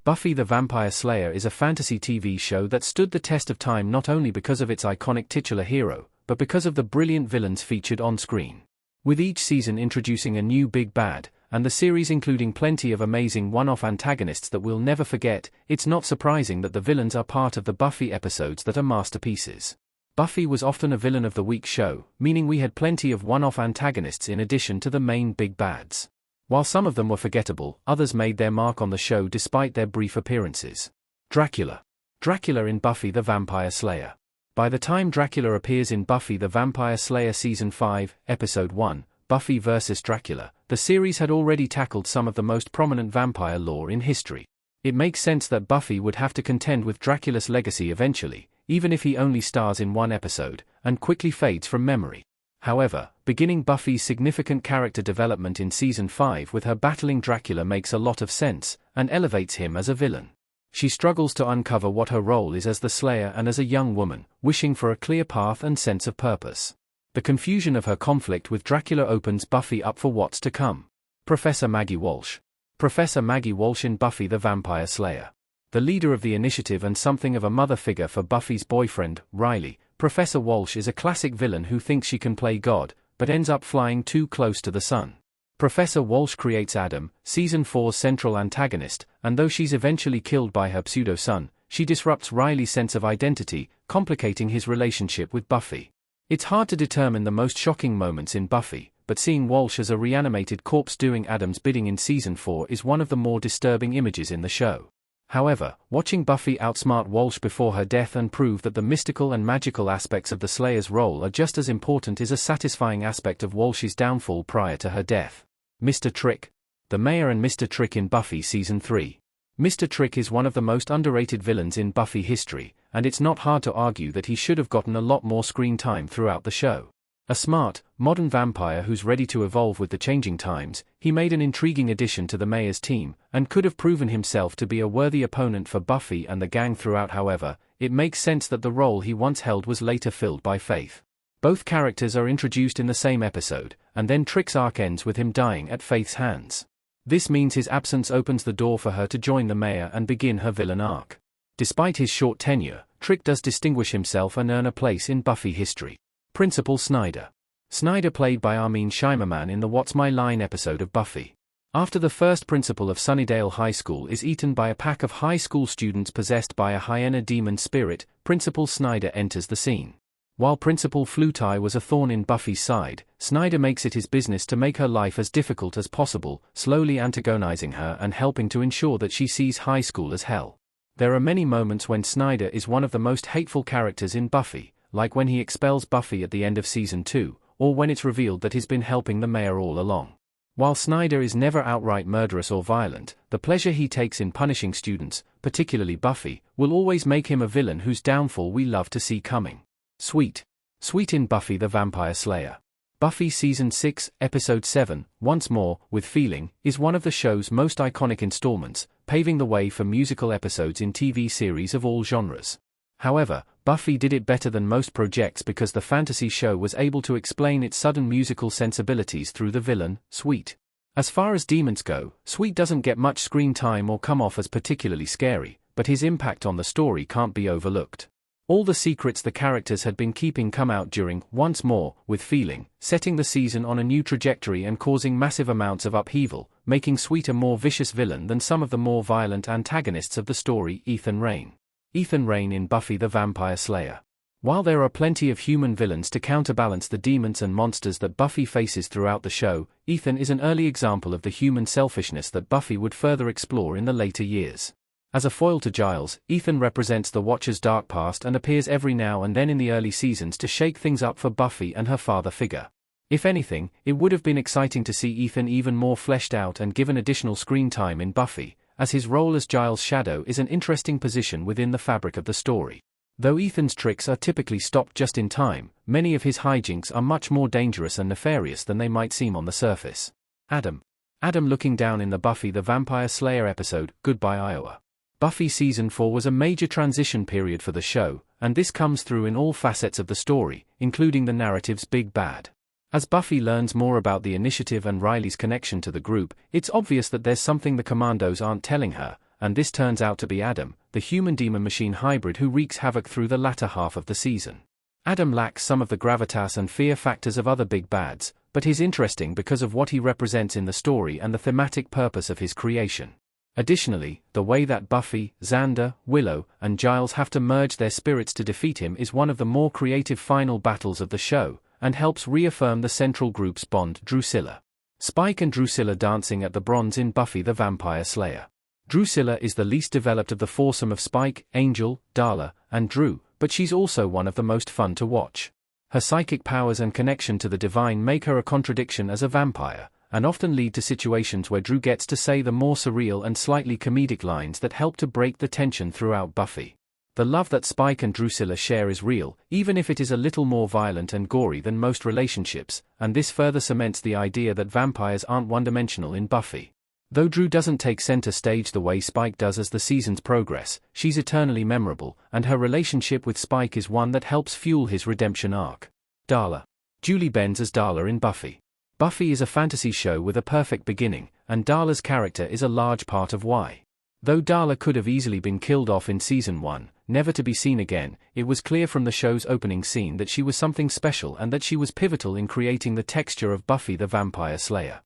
Buffy the Vampire Slayer is a fantasy TV show that stood the test of time not only because of its iconic titular hero, but because of the brilliant villains featured on screen. With each season introducing a new big bad, and the series including plenty of amazing one-off antagonists that we'll never forget, it's not surprising that the villains are part of the Buffy episodes that are masterpieces. Buffy was often a villain of the week show, meaning we had plenty of one-off antagonists in addition to the main big bads. While some of them were forgettable, others made their mark on the show despite their brief appearances. Dracula. Dracula in Buffy the Vampire Slayer. By the time Dracula appears in Buffy the Vampire Slayer Season 5, Episode 1, Buffy vs. Dracula, the series had already tackled some of the most prominent vampire lore in history. It makes sense that Buffy would have to contend with Dracula's legacy eventually, even if he only stars in one episode, and quickly fades from memory. However, beginning Buffy's significant character development in Season 5 with her battling Dracula makes a lot of sense, and elevates him as a villain. She struggles to uncover what her role is as the Slayer and as a young woman, wishing for a clear path and sense of purpose. The confusion of her conflict with Dracula opens Buffy up for what's to come. Professor Maggie Walsh. Professor Maggie Walsh in Buffy the Vampire Slayer. The leader of the initiative and something of a mother figure for Buffy's boyfriend, Riley, Professor Walsh is a classic villain who thinks she can play God, but ends up flying too close to the sun. Professor Walsh creates Adam, Season 4's central antagonist, and though she's eventually killed by her pseudo-son, she disrupts Riley's sense of identity, complicating his relationship with Buffy. It's hard to determine the most shocking moments in Buffy, but seeing Walsh as a reanimated corpse doing Adam's bidding in Season 4 is one of the more disturbing images in the show. However, watching Buffy outsmart Walsh before her death and prove that the mystical and magical aspects of the Slayer's role are just as important is a satisfying aspect of Walsh's downfall prior to her death. Mr. Trick. The Mayor and Mr. Trick in Buffy Season 3. Mr. Trick is one of the most underrated villains in Buffy history, and it's not hard to argue that he should have gotten a lot more screen time throughout the show. A smart, modern vampire who's ready to evolve with the changing times, he made an intriguing addition to the Mayor's team, and could have proven himself to be a worthy opponent for Buffy and the gang throughout. However, it makes sense that the role he once held was later filled by Faith. Both characters are introduced in the same episode, and then Trick's arc ends with him dying at Faith's hands. This means his absence opens the door for her to join the Mayor and begin her villain arc. Despite his short tenure, Trick does distinguish himself and earn a place in Buffy history. Principal Snyder. Snyder played by Armin Shimerman in the What's My Line episode of Buffy. After the first principal of Sunnydale High School is eaten by a pack of high school students possessed by a hyena demon spirit, Principal Snyder enters the scene. While Principal Flutie was a thorn in Buffy's side, Snyder makes it his business to make her life as difficult as possible, slowly antagonizing her and helping to ensure that she sees high school as hell. There are many moments when Snyder is one of the most hateful characters in Buffy, like when he expels Buffy at the end of Season 2, or when it's revealed that he's been helping the Mayor all along. While Snyder is never outright murderous or violent, the pleasure he takes in punishing students, particularly Buffy, will always make him a villain whose downfall we love to see coming. Sweet. Sweet in Buffy the Vampire Slayer. Buffy Season 6, Episode 7, Once More, with Feeling, is one of the show's most iconic installments, paving the way for musical episodes in TV series of all genres. However, Buffy did it better than most projects because the fantasy show was able to explain its sudden musical sensibilities through the villain, Sweet. As far as demons go, Sweet doesn't get much screen time or come off as particularly scary, but his impact on the story can't be overlooked. All the secrets the characters had been keeping come out during Once More, with Feeling, setting the season on a new trajectory and causing massive amounts of upheaval, making Sweet a more vicious villain than some of the more violent antagonists of the story. Ethan Rayne. Ethan Rayne in Buffy the Vampire Slayer. While there are plenty of human villains to counterbalance the demons and monsters that Buffy faces throughout the show, Ethan is an early example of the human selfishness that Buffy would further explore in the later years. As a foil to Giles, Ethan represents the Watcher's dark past and appears every now and then in the early seasons to shake things up for Buffy and her father figure. If anything, it would have been exciting to see Ethan even more fleshed out and given additional screen time in Buffy, as his role as Giles' shadow is an interesting position within the fabric of the story. Though Ethan's tricks are typically stopped just in time, many of his hijinks are much more dangerous and nefarious than they might seem on the surface. Adam. Adam looking down in the Buffy the Vampire Slayer episode, Goodbye Iowa. Buffy Season 4 was a major transition period for the show, and this comes through in all facets of the story, including the narrative's big bad. As Buffy learns more about the initiative and Riley's connection to the group, it's obvious that there's something the Commandos aren't telling her, and this turns out to be Adam, the human-demon machine hybrid who wreaks havoc through the latter half of the season. Adam lacks some of the gravitas and fear factors of other big bads, but he's interesting because of what he represents in the story and the thematic purpose of his creation. Additionally, the way that Buffy, Xander, Willow, and Giles have to merge their spirits to defeat him is one of the more creative final battles of the show, and helps reaffirm the central group's bond. Drusilla. Spike and Drusilla dancing at the bronze in Buffy the Vampire Slayer. Drusilla is the least developed of the foursome of Spike, Angel, Darla, and Drew, but she's also one of the most fun to watch. Her psychic powers and connection to the divine make her a contradiction as a vampire, and often lead to situations where Drew gets to say the more surreal and slightly comedic lines that help to break the tension throughout Buffy. The love that Spike and Drusilla share is real, even if it is a little more violent and gory than most relationships, and this further cements the idea that vampires aren't one-dimensional in Buffy. Though Drew doesn't take center stage the way Spike does as the seasons progress, she's eternally memorable, and her relationship with Spike is one that helps fuel his redemption arc. Darla. Julie Benz as Darla in Buffy. Buffy is a fantasy show with a perfect beginning, and Darla's character is a large part of why. Though Darla could have easily been killed off in Season 1, never to be seen again, it was clear from the show's opening scene that she was something special and that she was pivotal in creating the texture of Buffy the Vampire Slayer.